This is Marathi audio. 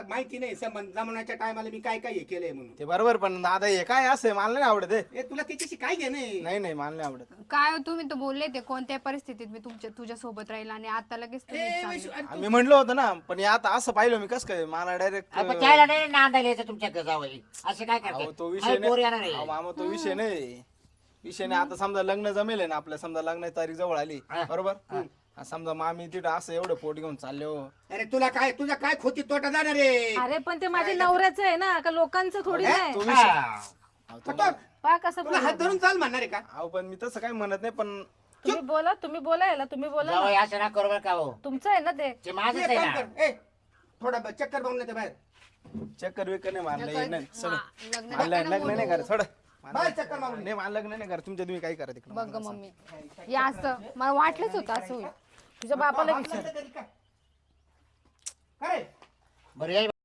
माहिती नाही संबंध जमण्याच्या टायमाला मी काय काय हे केलंय म्हणून. ते बरोबर पण दादा हे काय असं मला नाही आवडत हे. ए तुला त्याच्याशी काय घेणं नाही नाही मला नाही आवडत. काय हो, तुम्ही तर बोलले ते कोणत्या परिस्थितीत मी तुझ्या सोबत राहील आणि आता लगेच तुम्ही चालले. आहे? मी म्हणलो होतं ना पण हे आता असं पाहिलं मी कसं काय मला डायरेक्ट आपण त्याला नाही नांदायला यायचं तुमच्या जावई असे काय करते तो विषय पोर येणार नाही आहे. अहो, मामा तो विषय नाही. विषय नाही आता समजा लग्न जमेल ना आपल्या समजा लग्नाची तारीख जवळ आली बरोबर समजा मामी तिथं असं एवढं पोट घेऊन चालले हो. अरे तुला काय तुझा काय खोती तोटा जाणार रे. अरे पण ते माझ्या नवऱ्याचं आहे ना का लोकांचं थोडी नाही. तो विषय हा. अहो, पा कसं तुला हात धरून चाल म्हणणार आहे का. अहो पण मी तसं काही म्हणत नाही पण तुम्ही बोला याला तुम्ही बोला जावई ना. असं ना करू बरं का हो तुमचं आहे ना ते. ते तू माझंच एक आहे काम ना. कर ए थोडा चक्कर बघून येते बाहेर. चक्कर विक्कर नाही मारलं नाही सोड लग्न मला लग्न नाही करा सोड बाहेर चक्कर मारून नाही मला लग्न नाही करा तुमच्या तुम्ही काय करा तिकडे बघ ग मम्मी या असं मला वाटलंच होतं असं होईल. तुझ्या बापाला विचार. काय बरं ये